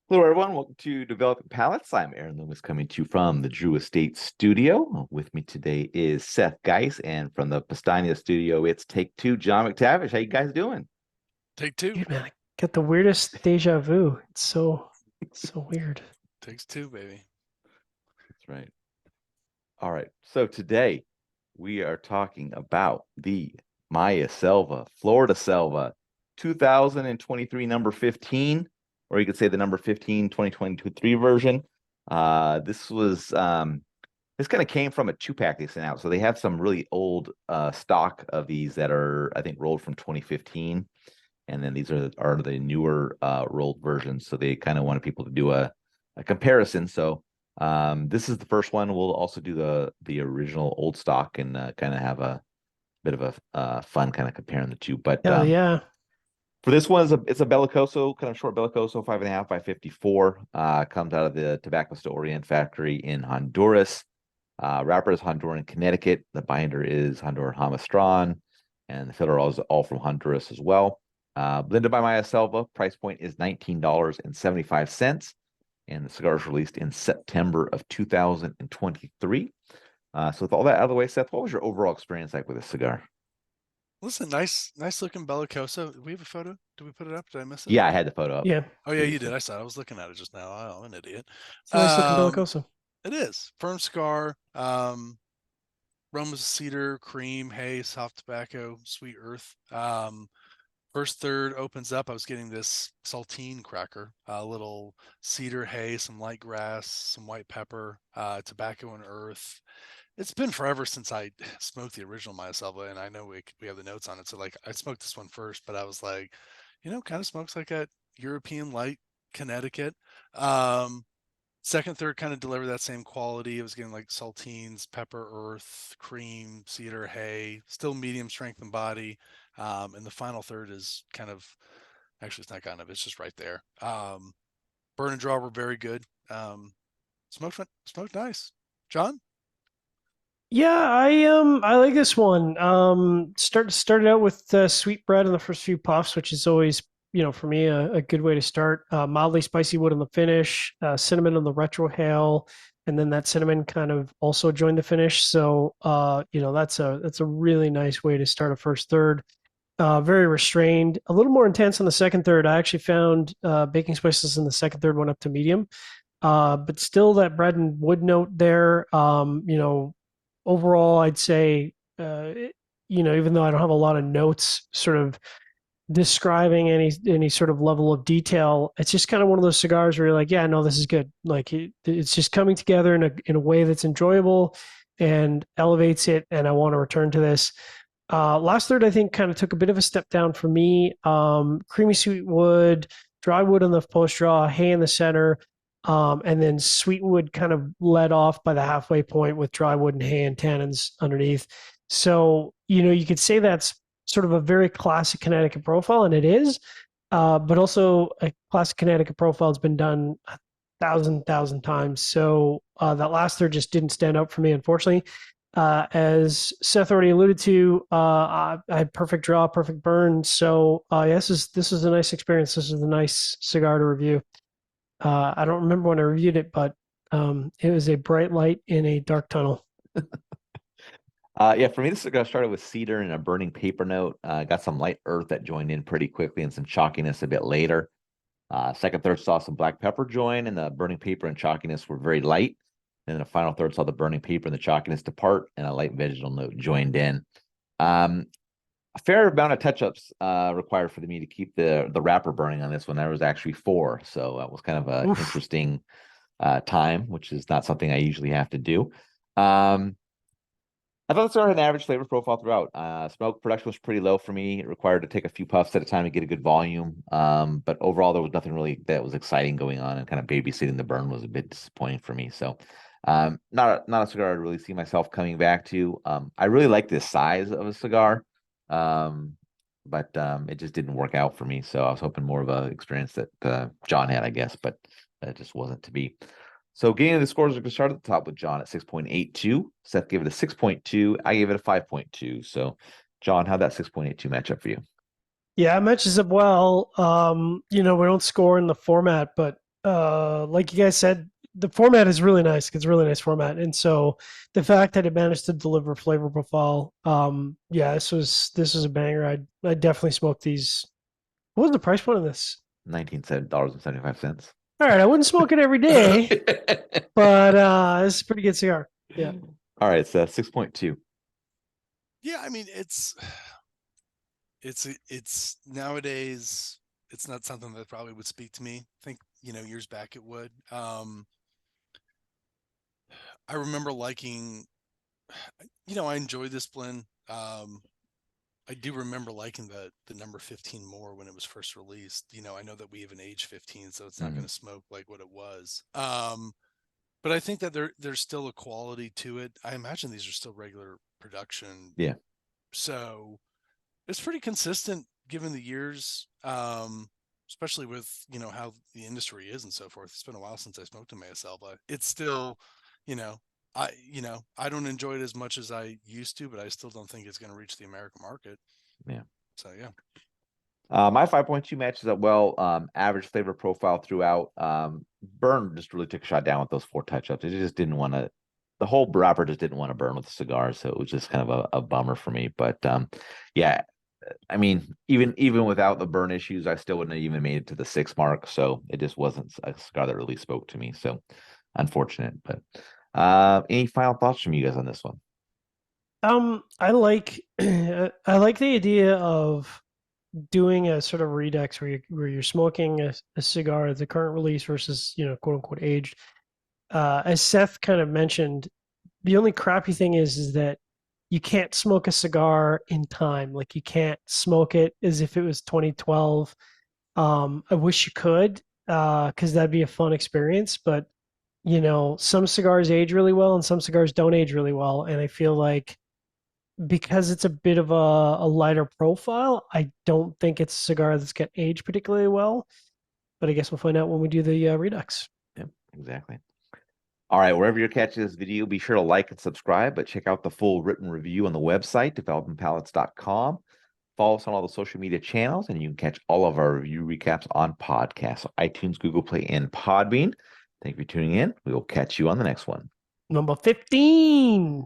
Hello, everyone. Welcome to Developing Palates. I'm Aaron Loomis coming to you from the Drew Estate Studio. With me today is Seth Geis, and from the Pastania Studio, it's Take Two, John McTavish. How you guys doing? Take two. Dude, man, I get the weirdest deja vu. It's so weird. Takes two, baby. That's right. All right. So today we are talking about the Maya Selva, Flor de Selva, 2023 number 15, or you could say the number 15 2023 version. This was this kind of came from a two-pack they sent out. So they have some really old stock of these that are, I think, rolled from 2015. And then these are the newer rolled versions. So they kind of wanted people to do a comparison. So this is the first one. We'll also do the original old stock and kind of have a bit of a fun kind of comparing the two. But Hell yeah. for this one, it's a Bellicoso, kind of short Bellicoso, 5.5 by 54. Comes out of the Tabacos de Orient factory in Honduras. Wrapper is Honduran, Connecticut. The binder is Honduran Hamastron, and the filler is all from Honduras as well. Blended by Maya Selva. Price point is $19.75, and the cigar is released in September of 2023. So with all that out of the way, Seth, what was your overall experience like with this cigar? Listen, nice looking Bellicoso. Do we have a photo? Did we put it up? Did I miss it? Yeah, I had the photo up Yeah. Oh yeah, you did. previously. I saw it. I was looking at it just now. Oh, I'm an idiot. It's a nice looking Um, bellicoso. it is firm cigar. Aromas of cedar, cream, hay, soft tobacco, sweet earth. First third opens up. I was getting this saltine cracker, a little cedar, hay, some light grass, some white pepper, tobacco and earth. It's been forever since I smoked the original Maya Selva, and I know we have the notes on it. So like I smoked this one first, but I was like, kind of smokes like a European light Connecticut. Um, Second, third kind of delivered that same quality. It was getting like saltines, pepper, earth, cream, cedar, hay, still medium strength and body. And the final third is kind of actually it's not kind of it's just right there. Burn and draw were very good. Smoked nice. John? Yeah, I like this one. Started out with sweet bread in the first few puffs, which is always, for me a good way to start. Mildly spicy wood in the finish, cinnamon on the retrohale, and then that cinnamon kind of also joined the finish. So that's a really nice way to start a first third. Very restrained, a little more intense on the second third. I actually found baking spices in the second third went up to medium, but still that bread and wood note there. Overall, I'd say, even though I don't have a lot of notes, sort of describing any sort of level of detail, it's just kind of one of those cigars where you're like, yeah, no, this is good. Like it's just coming together in a way that's enjoyable and elevates it, and I want to return to this. Last third, I think, kind of took a bit of a step down for me. Creamy sweet wood, dry wood on the post draw, hay in the center, and then sweet wood kind of led off by the halfway point with dry wood and hay and tannins underneath. So, you could say that's sort of a very classic Connecticut profile, and it is, but also a classic Connecticut profile has been done a thousand times. So that last third just didn't stand out for me, unfortunately. As Seth already alluded to, I had perfect draw, perfect burn. So this is a nice experience. This is a nice cigar to review. I don't remember when I reviewed it, but it was a bright light in a dark tunnel. Yeah, for me, this cigar started with cedar and a burning paper note. Got some light earth that joined in pretty quickly and some chalkiness a bit later. Second, third saw some black pepper join, and the burning paper and chalkiness were very light. And then the final third saw the burning paper and the chalkiness depart, and a light vegetal note joined in. Um, a fair amount of touch-ups required for me to keep the wrapper burning on this one. There was actually four, so that was kind of an Oof. interesting time, which is not something I usually have to do. Um, I thought the cigar had an average flavor profile throughout. Smoke production was pretty low for me. It required to take a few puffs at a time to get a good volume. But overall, there was nothing really that was exciting going on, and kind of babysitting the burn was a bit disappointing for me. So, not a cigar I'd really see myself coming back to. I really like this size of a cigar, but it just didn't work out for me. So I was hoping more of an experience that John had, I guess, but that just wasn't to be. So getting into the scores, we can start at the top with John at 6.82. Seth gave it a 6.2. I gave it a 5.2. So, John, how'd that 6.82 match up for you? Yeah, it matches up well. We don't score in the format, but like you guys said, the format is really nice. It's a really nice format, and so the fact that it managed to deliver flavor profile, yeah, this was a banger. I definitely smoked these. What was the price point of this? $19.75. All right, I wouldn't smoke it every day, but it's a pretty good cigar. Yeah. All right, so 6.2. Yeah, I mean it's nowadays it's not something that probably would speak to me. I think, years back it would. I remember liking, I enjoyed this blend. I do remember liking the number 15 more when it was first released. I know that we have an age 15, so it's not going to smoke like what it was. But I think that there's still a quality to it. I imagine these are still regular production. Yeah. So it's pretty consistent given the years, especially with, how the industry is and so forth. It's been a while since I smoked a Maya Selva. It's still, I don't enjoy it as much as I used to, but I still don't think it's going to reach the American market. Yeah. So, yeah. My 5.2 matches up well. Average flavor profile throughout. Burn just really took a shot down with those 4 touch-ups. It just didn't want to. The whole wrapper just didn't want to burn with the cigar, so it was just kind of a bummer for me. But yeah, I mean, even without the burn issues, I still wouldn't have even made it to the 6 mark. So it just wasn't a cigar that really spoke to me. So unfortunate. But any final thoughts from you guys on this one? I like I like the idea of doing a sort of redux where you're smoking a cigar, the current release versus quote unquote aged. As Seth kind of mentioned, the only crappy thing is that you can't smoke a cigar in time. Like you can't smoke it as if it was 2012. I wish you could, because that'd be a fun experience. But some cigars age really well and some cigars don't age really well. And I feel like because it's a bit of a lighter profile, I don't think it's a cigar that's going to age particularly well. But I guess we'll find out when we do the redux. Yep, exactly. All right, wherever you're catching this video, be sure to like and subscribe, but check out the full written review on the website, developingpalettes.com. Follow us on all the social media channels, and you can catch all of our review recaps on podcasts, so iTunes, Google Play, and Podbean. Thank you for tuning in. We will catch you on the next one. Number 15.